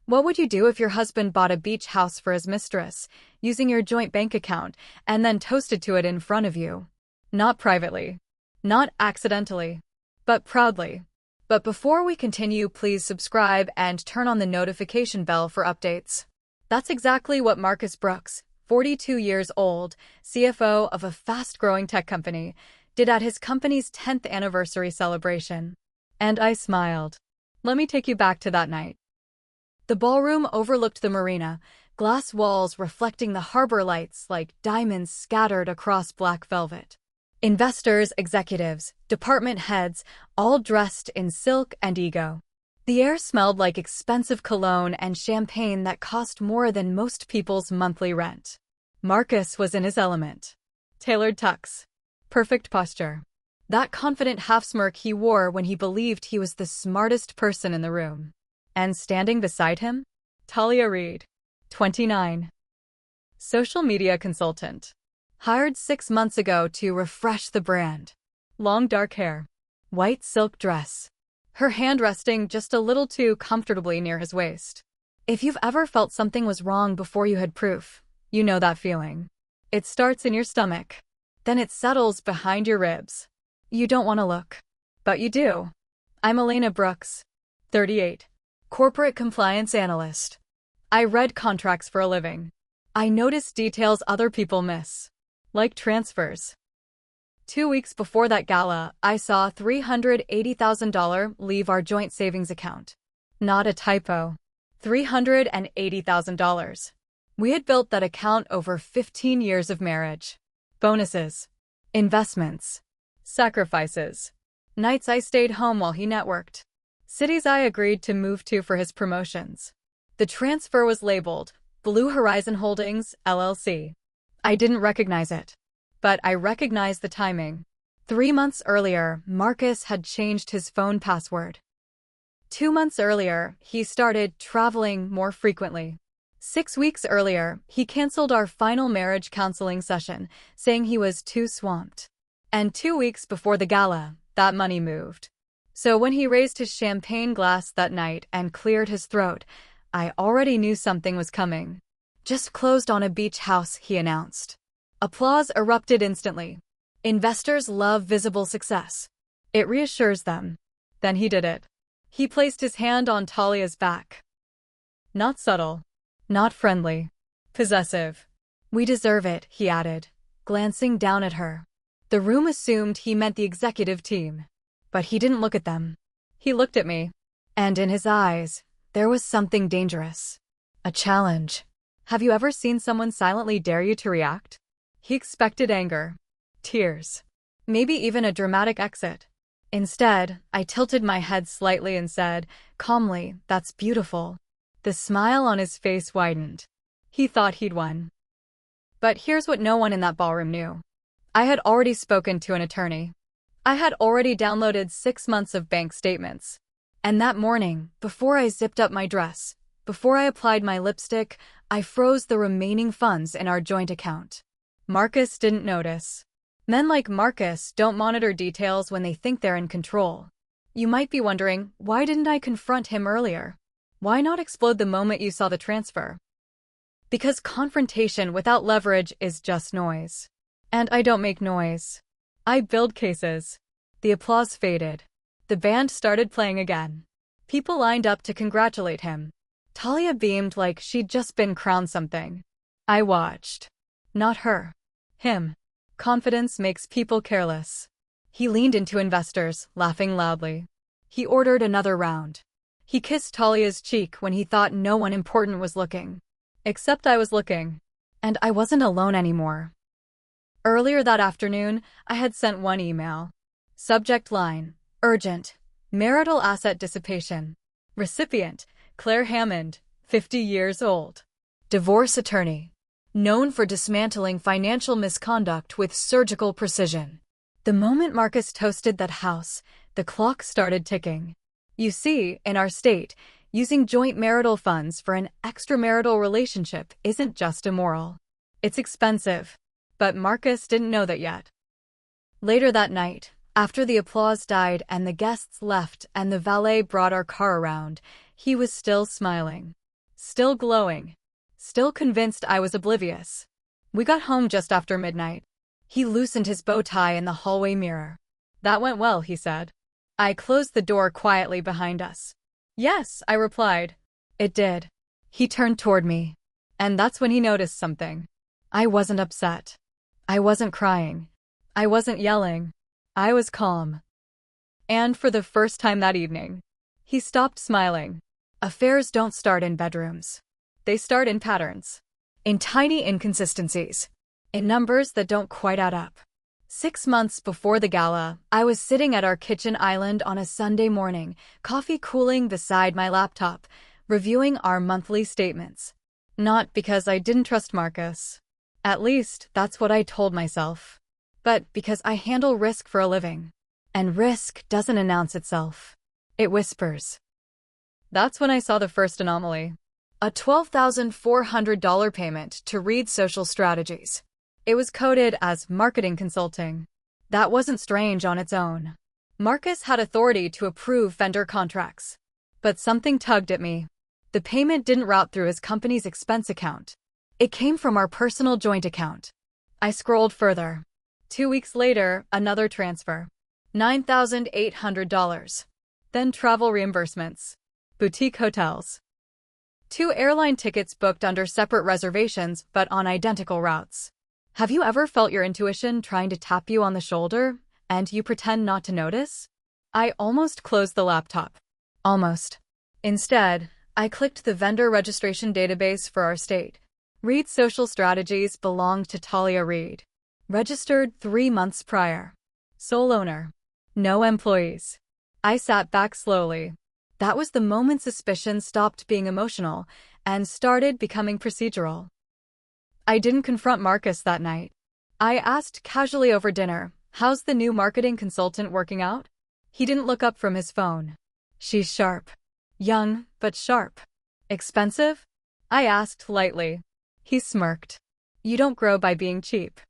What would you do if your husband bought a beach house for his mistress, using your joint bank account, and then toasted to it in front of you? Not privately. Not accidentally. But proudly. But before we continue, please subscribe and turn on the notification bell for updates. That's exactly what Marcus Brooks, 42 years old, CFO of a fast-growing tech company, did at his company's 10th anniversary celebration. And I smiled. Let me take you back to that night. The ballroom overlooked the marina, glass walls reflecting the harbor lights like diamonds scattered across black velvet. Investors, executives, department heads, all dressed in silk and ego. The air smelled like expensive cologne and champagne that cost more than most people's monthly rent. Marcus was in his element. Tailored tux. Perfect posture. That confident half-smirk he wore when he believed he was the smartest person in the room. And standing beside him? Talia Reid, 29. Social media consultant. Hired 6 months ago to refresh the brand. Long dark hair. White silk dress. Her hand resting just a little too comfortably near his waist. If you've ever felt something was wrong before you had proof, you know that feeling. It starts in your stomach. Then it settles behind your ribs. You don't want to look. But you do. I'm Elena Brooks, 38. Corporate compliance analyst. I read contracts for a living. I notice details other people miss. Like transfers. 2 weeks before that gala, I saw $380,000 leave our joint savings account. Not a typo. $380,000. We had built that account over 15 years of marriage. Bonuses. Investments. Sacrifices. Nights I stayed home while he networked. Cities I agreed to move to for his promotions. The transfer was labeled Blue Horizon Holdings, LLC. I didn't recognize it. But I recognized the timing. 3 months earlier, Marcus had changed his phone password. 2 months earlier, he started traveling more frequently. 6 weeks earlier, he canceled our final marriage counseling session, saying he was too swamped. And 2 weeks before the gala, that money moved. So when he raised his champagne glass that night and cleared his throat, I already knew something was coming. Just closed on a beach house, he announced. Applause erupted instantly. Investors love visible success. It reassures them. Then he did it. He placed his hand on Talia's back. Not subtle. Not friendly. Possessive. We deserve it, he added, glancing down at her. The room assumed he meant the executive team. But he didn't look at them. He looked at me. And in his eyes, there was something dangerous. A challenge. Have you ever seen someone silently dare you to react? He expected anger. Tears. Maybe even a dramatic exit. Instead, I tilted my head slightly and said, calmly, "That's beautiful." The smile on his face widened. He thought he'd won. But here's what no one in that ballroom knew. I had already spoken to an attorney. I had already downloaded 6 months of bank statements. And that morning, before I zipped up my dress, before I applied my lipstick, I froze the remaining funds in our joint account. Marcus didn't notice. Men like Marcus don't monitor details when they think they're in control. You might be wondering, why didn't I confront him earlier? Why not explode the moment you saw the transfer? Because confrontation without leverage is just noise. And I don't make noise. I build cases. The applause faded. The band started playing again. People lined up to congratulate him. Talia beamed like she'd just been crowned something. I watched. Not her. Him. Confidence makes people careless. He leaned into investors, laughing loudly. He ordered another round. He kissed Talia's cheek when he thought no one important was looking. Except I was looking. And I wasn't alone anymore. Earlier that afternoon, I had sent one email. Subject line, urgent, marital asset dissipation. Recipient, Claire Hammond, 50 years old. Divorce attorney. Known for dismantling financial misconduct with surgical precision. The moment Marcus toasted that house, the clock started ticking. You see, in our state, using joint marital funds for an extramarital relationship isn't just immoral. It's expensive. But Marcus didn't know that yet. Later that night, after the applause died and the guests left and the valet brought our car around, he was still smiling. still glowing, still convinced I was oblivious. We got home just after midnight. He loosened his bow tie in the hallway mirror. "That went well," he said. I closed the door quietly behind us. "Yes," I replied. "It did." He turned toward me. And that's when he noticed something. I wasn't upset. I wasn't crying. I wasn't yelling. I was calm. And for the first time that evening, he stopped smiling. Affairs don't start in bedrooms. They start in patterns. In tiny inconsistencies. In numbers that don't quite add up. 6 months before the gala, I was sitting at our kitchen island on a Sunday morning, coffee cooling beside my laptop, reviewing our monthly statements. Not because I didn't trust Marcus. At least, that's what I told myself. But because I handle risk for a living. And risk doesn't announce itself. It whispers. That's when I saw the first anomaly. A $12,400 payment to read social strategies. It was coded as marketing consulting. That wasn't strange on its own. Marcus had authority to approve vendor contracts. But something tugged at me. The payment didn't route through his company's expense account. It came from our personal joint account. I scrolled further. 2 weeks later, another transfer. $9,800. Then travel reimbursements. Boutique hotels. 2 airline tickets booked under separate reservations but on identical routes. Have you ever felt your intuition trying to tap you on the shoulder, and you pretend not to notice? I almost closed the laptop. Almost. Instead, I clicked the vendor registration database for our state. Reed Social Strategies belonged to Talia Reed. Registered 3 months prior. Sole owner. No employees. I sat back slowly. That was the moment suspicion stopped being emotional and started becoming procedural. I didn't confront Marcus that night. I asked casually over dinner, "How's the new marketing consultant working out?" He didn't look up from his phone. "She's sharp." "Young, but sharp." "Expensive?" I asked lightly. He smirked. "You don't grow by being cheap."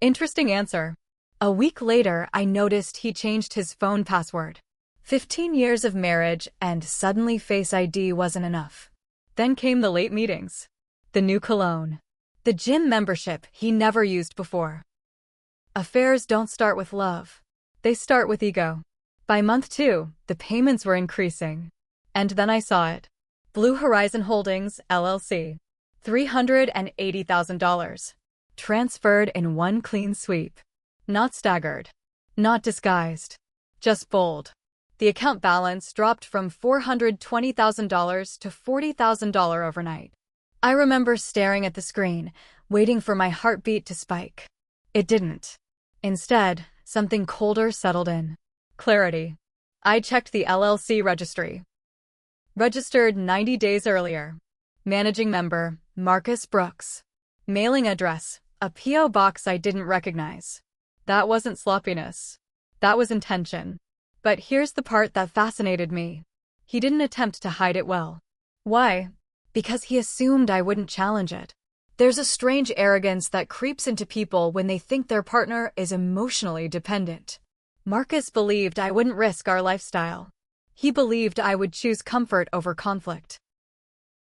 Interesting answer. A week later, I noticed he changed his phone password. 15 years of marriage, and suddenly Face ID wasn't enough. Then came the late meetings. The new cologne. The gym membership he never used before. Affairs don't start with love. They start with ego. By month 2, the payments were increasing. And then I saw it. Blue Horizon Holdings, LLC. $380,000. Transferred in one clean sweep. Not staggered. Not disguised. Just bold. The account balance dropped from $420,000 to $40,000 overnight. I remember staring at the screen, waiting for my heartbeat to spike. It didn't. Instead, something colder settled in. Clarity. I checked the LLC registry. Registered 90 days earlier. Managing member, Marcus Brooks. Mailing address, a P.O. box I didn't recognize. That wasn't sloppiness. That was intention. But here's the part that fascinated me. He didn't attempt to hide it well. Why? Because he assumed I wouldn't challenge it. There's a strange arrogance that creeps into people when they think their partner is emotionally dependent. Marcus believed I wouldn't risk our lifestyle. He believed I would choose comfort over conflict.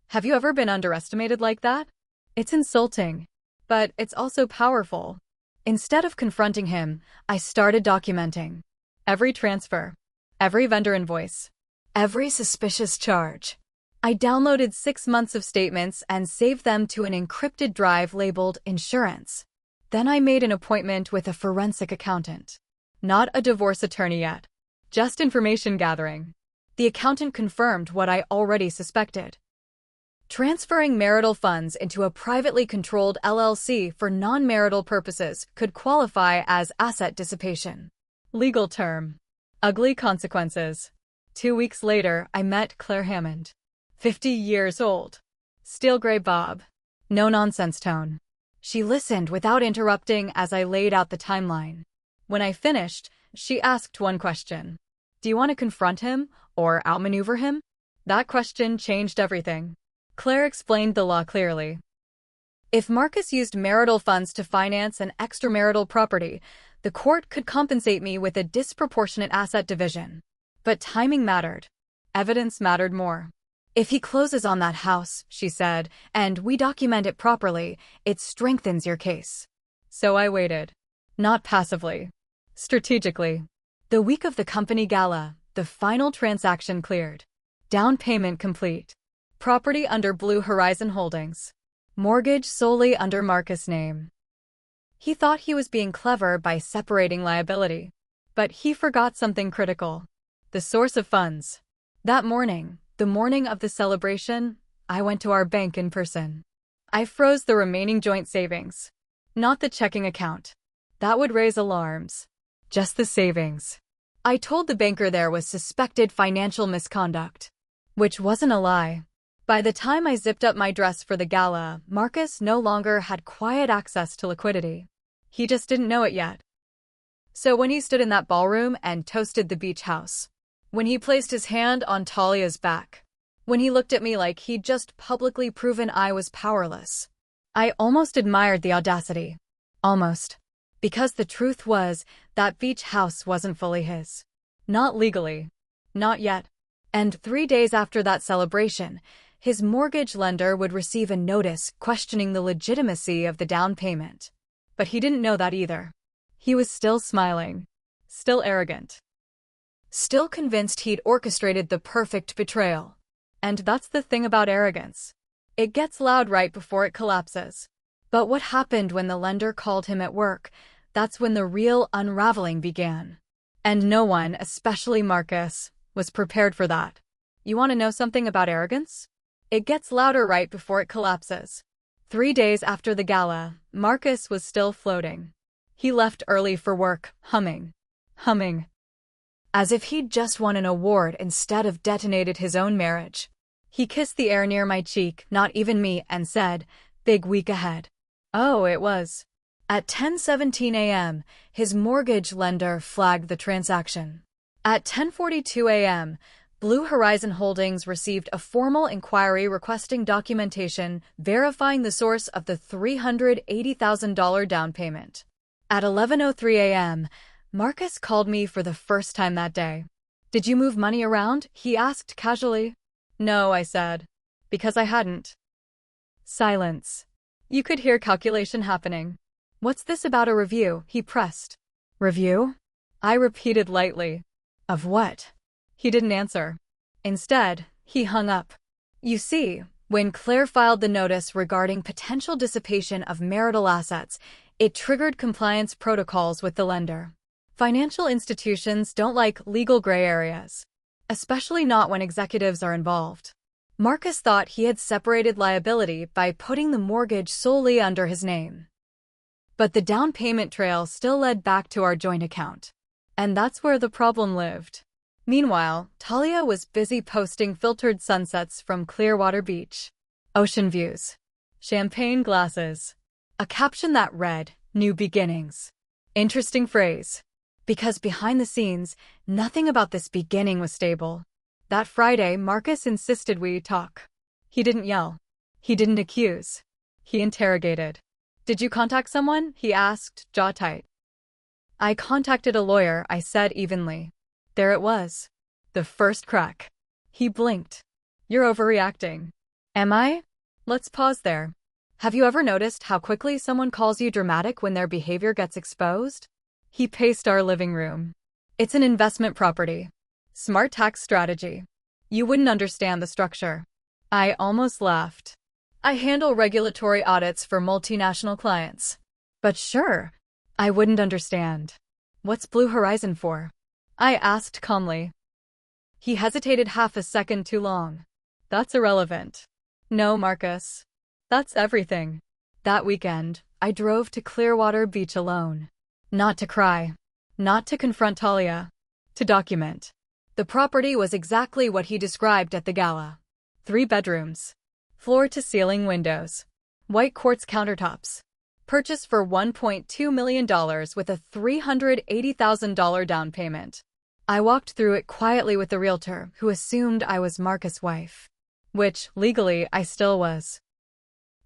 Have you ever been underestimated like that? It's insulting, but it's also powerful. Instead of confronting him, I started documenting. Every transfer. Every vendor invoice. Every suspicious charge. I downloaded 6 months of statements and saved them to an encrypted drive labeled insurance. Then I made an appointment with a forensic accountant. Not a divorce attorney yet. Just information gathering. The accountant confirmed what I already suspected. Transferring marital funds into a privately controlled LLC for non-marital purposes could qualify as asset dissipation. Legal term. Ugly consequences. 2 weeks later, I met Claire Hammond. 50 years old. Steel gray bob. No nonsense tone. She listened without interrupting as I laid out the timeline. When I finished, she asked one question. Do you want to confront him or outmaneuver him? That question changed everything. Claire explained the law clearly. If Marcus used marital funds to finance an extramarital property, the court could compensate me with a disproportionate asset division. But timing mattered. Evidence mattered more. If he closes on that house, she said, and we document it properly, it strengthens your case. So I waited. Not passively. Strategically. The week of the company gala, the final transaction cleared. Down payment complete. Property under Blue Horizon Holdings. Mortgage solely under Marcus' name. He thought he was being clever by separating liability. But he forgot something critical. The source of funds. That morning, the morning of the celebration, I went to our bank in person. I froze the remaining joint savings. Not the checking account. That would raise alarms. Just the savings. I told the banker there was suspected financial misconduct. Which wasn't a lie. By the time I zipped up my dress for the gala, Marcus no longer had quiet access to liquidity. He just didn't know it yet. So when he stood in that ballroom and toasted the beach house, when he placed his hand on Talia's back, when he looked at me like he'd just publicly proven I was powerless, I almost admired the audacity. Almost. Because the truth was, that beach house wasn't fully his. Not legally. Not yet. And 3 days after that celebration, his mortgage lender would receive a notice questioning the legitimacy of the down payment. But he didn't know that either. He was still smiling. Still arrogant. Still convinced he'd orchestrated the perfect betrayal. And that's the thing about arrogance. It gets loud right before it collapses. But what happened when the lender called him at work? That's when the real unraveling began. And no one, especially Marcus, was prepared for that. You want to know something about arrogance? It gets louder right before it collapses. 3 days after the gala, Marcus was still floating. He left early for work, humming. As if he'd just won an award instead of detonated his own marriage. He kissed the air near my cheek, not even me, and said, "Big week ahead." Oh, it was. At 10:17 a.m., his mortgage lender flagged the transaction. At 10:42 a.m., Blue Horizon Holdings received a formal inquiry requesting documentation verifying the source of the $380,000 down payment. At 11:03 a.m., Marcus called me for the first time that day. "Did you move money around?" he asked casually. "No," I said. Because I hadn't. Silence. You could hear calculation happening. "What's this about a review?" he pressed. "Review?" I repeated lightly. "Of what?" He didn't answer. Instead, he hung up. You see, when Claire filed the notice regarding potential dissipation of marital assets, it triggered compliance protocols with the lender. Financial institutions don't like legal gray areas, especially not when executives are involved. Marcus thought he had separated liability by putting the mortgage solely under his name. But the down payment trail still led back to our joint account. And that's where the problem lived. Meanwhile, Talia was busy posting filtered sunsets from Clearwater Beach. Ocean views. Champagne glasses. A caption that read, "New beginnings." Interesting phrase. Because behind the scenes, nothing about this beginning was stable. That Friday, Marcus insisted we talk. He didn't yell. He didn't accuse. He interrogated. "Did you contact someone?" he asked, jaw tight. "I contacted a lawyer," I said evenly. There it was. The first crack. He blinked. "You're overreacting." Am I? Let's pause there. Have you ever noticed how quickly someone calls you dramatic when their behavior gets exposed? He paced our living room. "It's an investment property. Smart tax strategy. You wouldn't understand the structure." I almost laughed. "I handle regulatory audits for multinational clients." "But sure, I wouldn't understand." "What's Blue Horizon for?" I asked calmly. He hesitated half a second too long. "That's irrelevant." "No, Marcus. That's everything." That weekend, I drove to Clearwater Beach alone. Not to cry. Not to confront Talia. To document. The property was exactly what he described at the gala. 3 bedrooms. Floor-to-ceiling windows. White quartz countertops. Purchased for $1.2 million with a $380,000 down payment. I walked through it quietly with the realtor, who assumed I was Marcus' wife. Which, legally, I still was.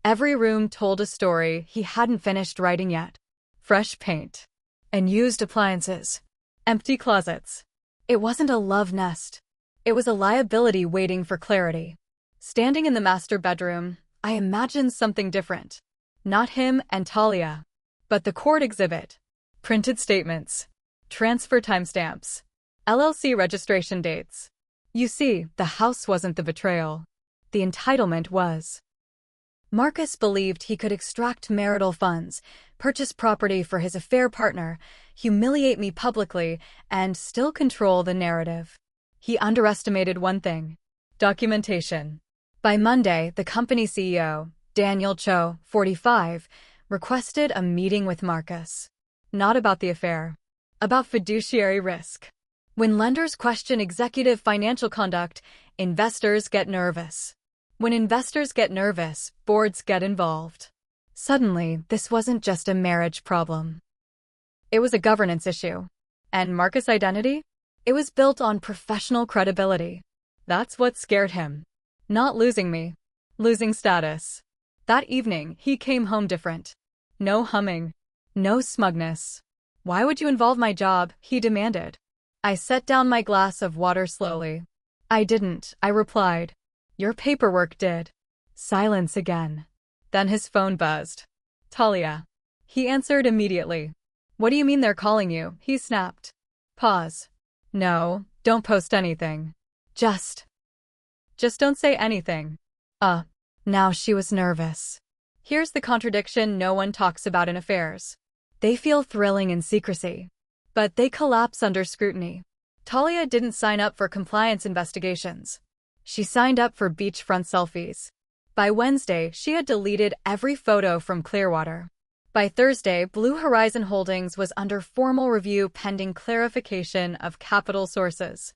Every room told a story he hadn't finished writing yet. Fresh paint. Unused appliances. Empty closets. It wasn't a love nest. It was a liability waiting for clarity. Standing in the master bedroom, I imagined something different. Not him and Talia, but the court exhibit. Printed statements. Transfer timestamps. LLC registration dates. You see, the house wasn't the betrayal. The entitlement was. Marcus believed he could extract marital funds, purchase property for his affair partner, humiliate me publicly, and still control the narrative. He underestimated one thing: documentation. By Monday, the company CEO, Daniel Cho, 45, requested a meeting with Marcus. Not about the affair. About fiduciary risk. When lenders question executive financial conduct, investors get nervous. When investors get nervous, boards get involved. Suddenly, this wasn't just a marriage problem. It was a governance issue. And Marcus' identity? It was built on professional credibility. That's what scared him. Not losing me. Losing status. That evening, he came home different. No humming. No smugness. Why would you involve my job? He demanded. I set down my glass of water slowly. I didn't, I replied. Your paperwork did. Silence again. Then his phone buzzed. Talia. He answered immediately. What do you mean they're calling you? He snapped. Pause. No, don't post anything. Just don't say anything. Now she was nervous. Here's the contradiction no one talks about in affairs. They feel thrilling in secrecy, but they collapse under scrutiny. Talia didn't sign up for compliance investigations. She signed up for beachfront selfies. By Wednesday, she had deleted every photo from Clearwater. By Thursday, Blue Horizon Holdings was under formal review pending clarification of capital sources.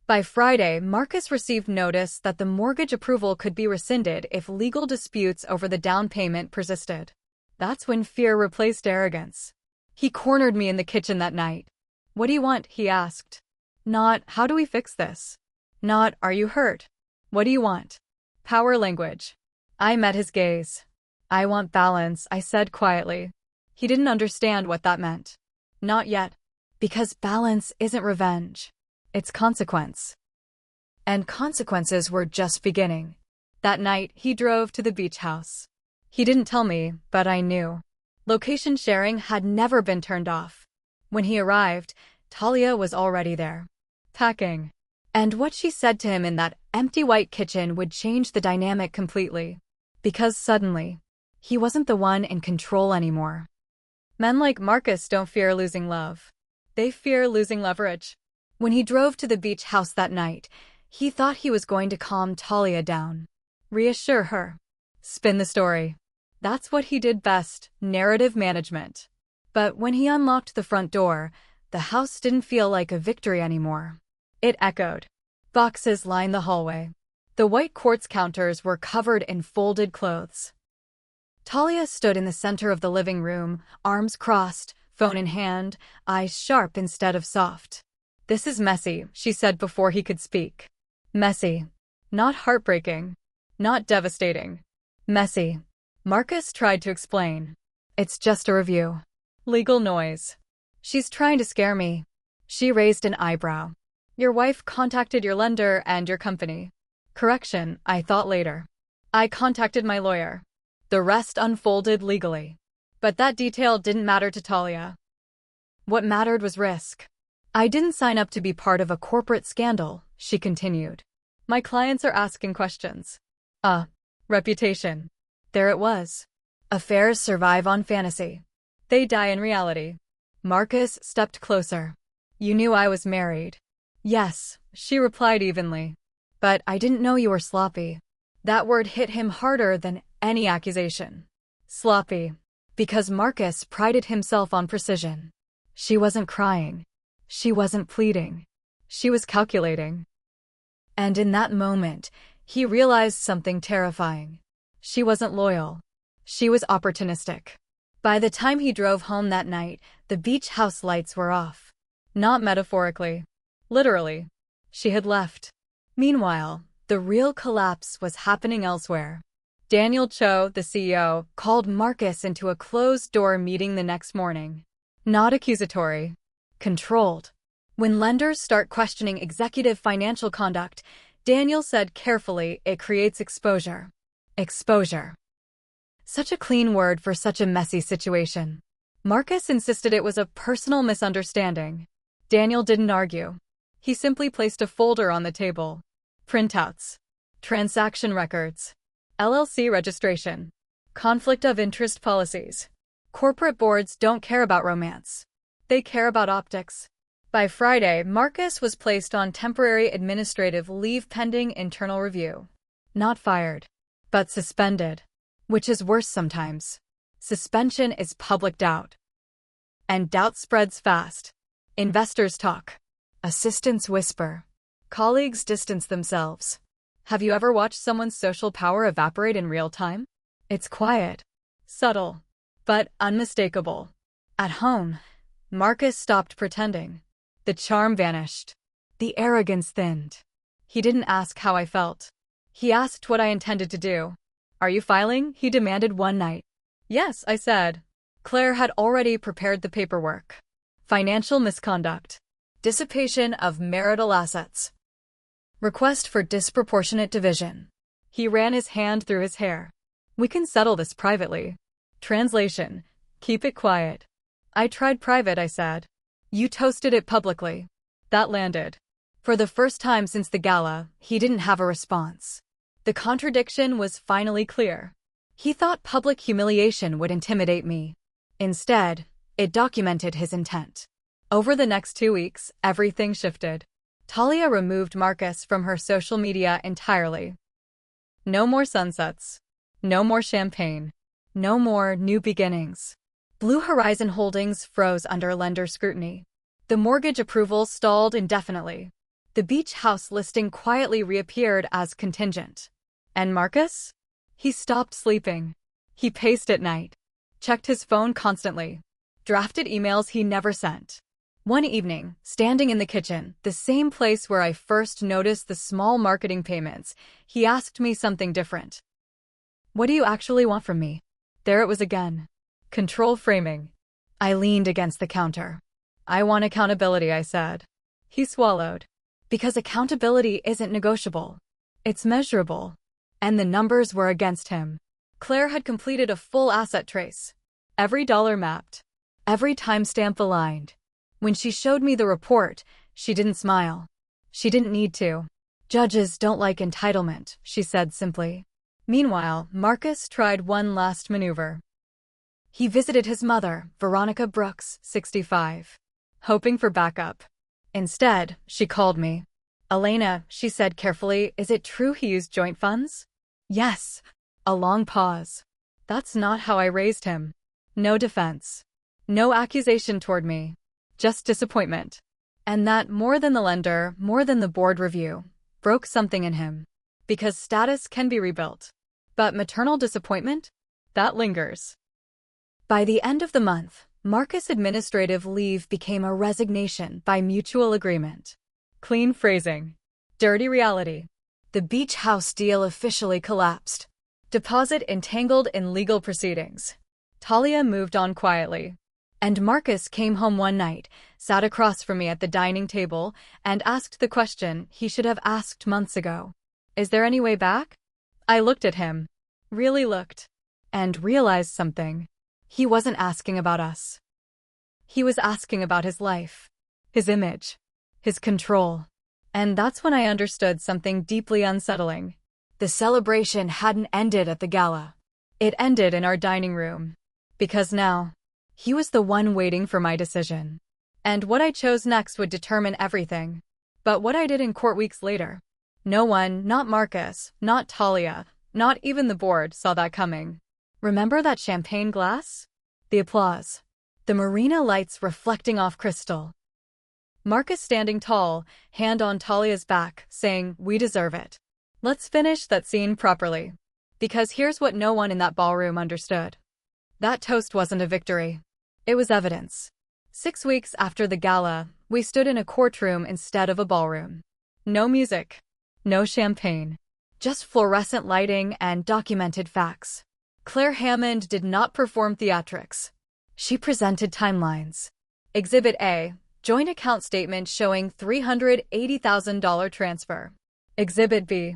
By Friday, Marcus received notice that the mortgage approval could be rescinded if legal disputes over the down payment persisted. That's when fear replaced arrogance. He cornered me in the kitchen that night. What do you want? He asked. Not, how do we fix this? Not, are you hurt? What do you want? Power language. I met his gaze. I want balance, I said quietly. He didn't understand what that meant. Not yet. Because balance isn't revenge. It's consequence. And consequences were just beginning. That night, he drove to the beach house. He didn't tell me, but I knew. Location sharing had never been turned off. When he arrived, Talia was already there. Packing. And what she said to him in that empty white kitchen would change the dynamic completely. Because suddenly, he wasn't the one in control anymore. Men like Marcus don't fear losing love. They fear losing leverage. When he drove to the beach house that night, he thought he was going to calm Talia down. Reassure her. Spin the story. That's what he did best, narrative management. But when he unlocked the front door, the house didn't feel like a victory anymore. It echoed. Boxes lined the hallway. The white quartz counters were covered in folded clothes. Talia stood in the center of the living room, arms crossed, phone in hand, eyes sharp instead of soft. This is messy, she said before he could speak. Messy. Not heartbreaking. Not devastating. Messy. Marcus tried to explain. It's just a review. Legal noise. She's trying to scare me. She raised an eyebrow. Your wife contacted your lender and your company. Correction, I thought later. I contacted my lawyer. The rest unfolded legally. But that detail didn't matter to Talia. What mattered was risk. I didn't sign up to be part of a corporate scandal, she continued. My clients are asking questions. Reputation. There it was. Affairs survive on fantasy. They die in reality. Marcus stepped closer. You knew I was married. Yes, she replied evenly. But I didn't know you were sloppy. That word hit him harder than any accusation. Sloppy. Because Marcus prided himself on precision. She wasn't crying. She wasn't pleading. She was calculating. And in that moment, he realized something terrifying. She wasn't loyal. She was opportunistic. By the time he drove home that night, the beach house lights were off. Not metaphorically. Literally. She had left. Meanwhile, the real collapse was happening elsewhere. Daniel Cho, the CEO, called Marcus into a closed-door meeting the next morning. Not accusatory. Controlled. When lenders start questioning executive financial conduct, Daniel said carefully, "It creates exposure." Exposure. Such a clean word for such a messy situation. Marcus insisted it was a personal misunderstanding. Daniel didn't argue. He simply placed a folder on the table. Printouts. Transaction records. LLC registration. Conflict of interest policies. Corporate boards don't care about romance. They care about optics. By Friday, Marcus was placed on temporary administrative leave pending internal review. Not fired, but suspended. Which is worse sometimes. Suspension is public doubt. And doubt spreads fast. Investors talk. Assistants whisper. Colleagues distance themselves. Have you ever watched someone's social power evaporate in real time? It's quiet, subtle, but unmistakable. At home, Marcus stopped pretending. The charm vanished. The arrogance thinned. He didn't ask how I felt. He asked what I intended to do. "Are you filing?" he demanded one night. "Yes," I said. Claire had already prepared the paperwork. Financial misconduct. Dissipation of marital assets. Request for disproportionate division. He ran his hand through his hair. "We can settle this privately." Translation: keep it quiet. "I tried private," I said. "You toasted it publicly." That landed. For the first time since the gala, he didn't have a response. The contradiction was finally clear. He thought public humiliation would intimidate me. Instead, it documented his intent. Over the next 2 weeks, everything shifted. Talia removed Marcus from her social media entirely. No more sunsets. No more champagne. No more new beginnings. Blue Horizon Holdings froze under lender scrutiny. The mortgage approval stalled indefinitely. The beach house listing quietly reappeared as contingent. And Marcus? He stopped sleeping. He paced at night. Checked his phone constantly. Drafted emails he never sent. One evening, standing in the kitchen, the same place where I first noticed the small marketing payments, he asked me something different. "What do you actually want from me?" There it was again. Control framing. I leaned against the counter. "I want accountability," I said. He swallowed. Because accountability isn't negotiable. It's measurable. And the numbers were against him. Claire had completed a full asset trace. Every dollar mapped. Every timestamp aligned. When she showed me the report, she didn't smile. She didn't need to. "Judges don't like entitlement," she said simply. Meanwhile, Marcus tried one last maneuver. He visited his mother, Veronica Brooks, 65, hoping for backup. Instead, she called me. "Elena," she said carefully, "is it true he used joint funds?" "Yes." A long pause. "That's not how I raised him." No defense. No accusation toward me. Just disappointment. And that, more than the lender, more than the board review, broke something in him. Because status can be rebuilt. But maternal disappointment? That lingers. By the end of the month, Marcus' administrative leave became a resignation by mutual agreement. Clean phrasing. Dirty reality. The beach house deal officially collapsed. Deposit entangled in legal proceedings. Talia moved on quietly. And Marcus came home one night, sat across from me at the dining table, and asked the question he should have asked months ago. "Is there any way back?" I looked at him. Really looked. And realized something. He wasn't asking about us. He was asking about his life. His image. His control. And that's when I understood something deeply unsettling. The celebration hadn't ended at the gala. It ended in our dining room. Because now, he was the one waiting for my decision. And what I chose next would determine everything. But what I did in court weeks later, no one, not Marcus, not Talia, not even the board, saw that coming. Remember that champagne glass? The applause. The marina lights reflecting off crystal. Marcus standing tall, hand on Talia's back, saying, "We deserve it." Let's finish that scene properly. Because here's what no one in that ballroom understood. That toast wasn't a victory. It was evidence. 6 weeks after the gala, we stood in a courtroom instead of a ballroom. No music. No champagne. Just fluorescent lighting and documented facts. Claire Hammond did not perform theatrics. She presented timelines. Exhibit A, joint account statement showing $380,000 transfer. Exhibit B.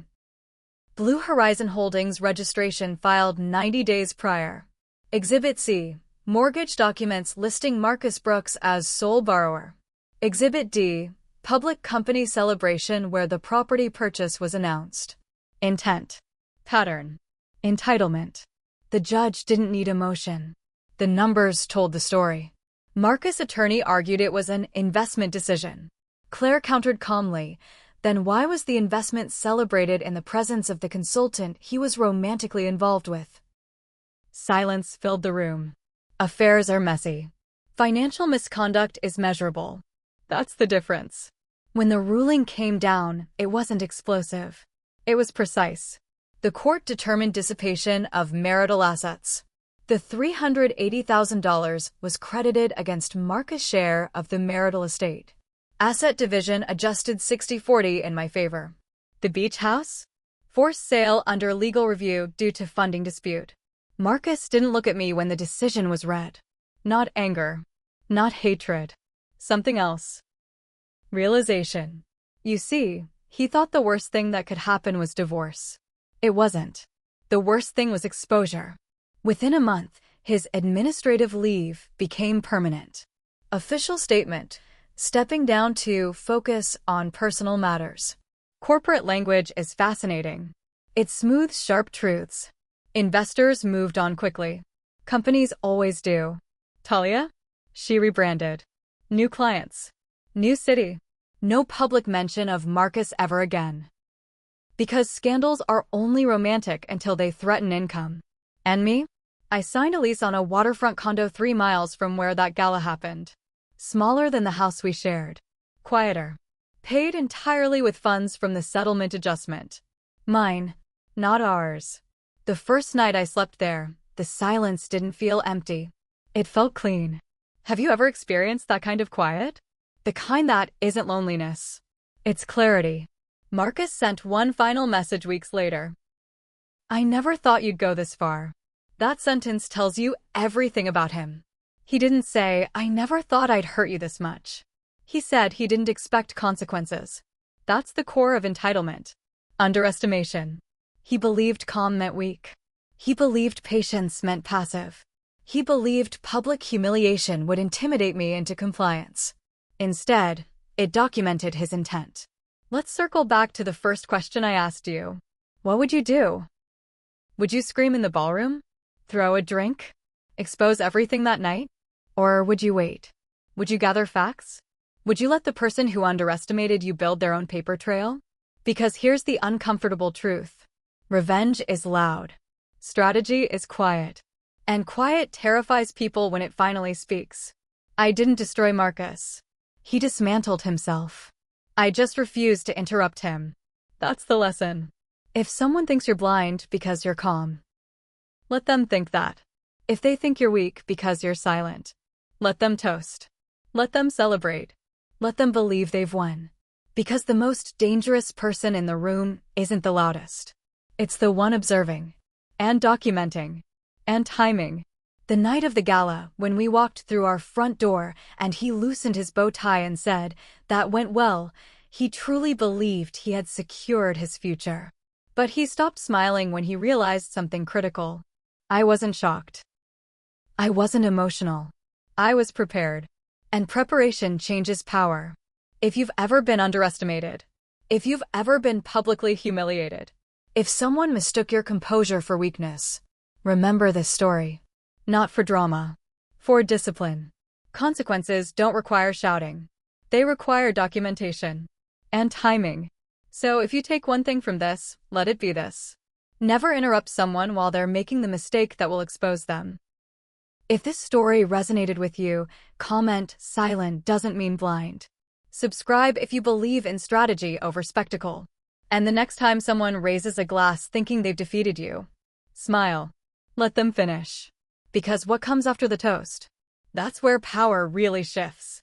Blue Horizon Holdings registration filed 90 days prior. Exhibit C. Mortgage documents listing Marcus Brooks as sole borrower. Exhibit D. Public company celebration where the property purchase was announced. Intent. Pattern. Entitlement. The judge didn't need emotion. The numbers told the story. Marcus' attorney argued it was an investment decision. Claire countered calmly, then why was the investment celebrated in the presence of the consultant he was romantically involved with? Silence filled the room. Affairs are messy. Financial misconduct is measurable. That's the difference. When the ruling came down, it wasn't explosive. It was precise. The court determined dissipation of marital assets. The $380,000 was credited against Marcus' share of the marital estate. Asset division adjusted 60-40 in my favor. The beach house? Forced sale under legal review due to funding dispute. Marcus didn't look at me when the decision was read. Not anger. Not hatred. Something else. Realization. You see, he thought the worst thing that could happen was divorce. It wasn't. The worst thing was exposure. Within a month, his administrative leave became permanent. Official statement. Stepping down to focus on personal matters. Corporate language is fascinating. It smooths sharp truths. Investors moved on quickly. Companies always do. Talia? She rebranded. New clients. New city. No public mention of Marcus ever again. Because scandals are only romantic until they threaten income. And me? I signed a lease on a waterfront condo 3 miles from where that gala happened. Smaller than the house we shared. Quieter. Paid entirely with funds from the settlement adjustment. Mine, not ours. The first night I slept there, the silence didn't feel empty. It felt clean. Have you ever experienced that kind of quiet? The kind that isn't loneliness. It's clarity. Marcus sent one final message weeks later. I never thought you'd go this far. That sentence tells you everything about him. He didn't say, I never thought I'd hurt you this much. He said he didn't expect consequences. That's the core of entitlement. Underestimation. He believed calm meant weak. He believed patience meant passive. He believed public humiliation would intimidate me into compliance. Instead, it documented his intent. Let's circle back to the first question I asked you. What would you do? Would you scream in the ballroom? Throw a drink? Expose everything that night? Or would you wait? Would you gather facts? Would you let the person who underestimated you build their own paper trail? Because here's the uncomfortable truth. Revenge is loud. Strategy is quiet. And quiet terrifies people when it finally speaks. I didn't destroy Marcus. He dismantled himself. I just refused to interrupt him. That's the lesson. If someone thinks you're blind because you're calm, let them think that. If they think you're weak because you're silent, let them toast. Let them celebrate. Let them believe they've won. Because the most dangerous person in the room isn't the loudest. It's the one observing, and documenting, and timing. The night of the gala, when we walked through our front door and he loosened his bow tie and said, "That went well," he truly believed he had secured his future. But he stopped smiling when he realized something critical. I wasn't shocked. I wasn't emotional. I was prepared. And preparation changes power. If you've ever been underestimated, if you've ever been publicly humiliated, if someone mistook your composure for weakness, remember this story. Not for drama. For discipline. Consequences don't require shouting. They require documentation. And timing. So if you take one thing from this, let it be this. Never interrupt someone while they're making the mistake that will expose them. If this story resonated with you, comment silent doesn't mean blind. Subscribe if you believe in strategy over spectacle. And the next time someone raises a glass thinking they've defeated you, smile. Let them finish. Because what comes after the toast? That's where power really shifts.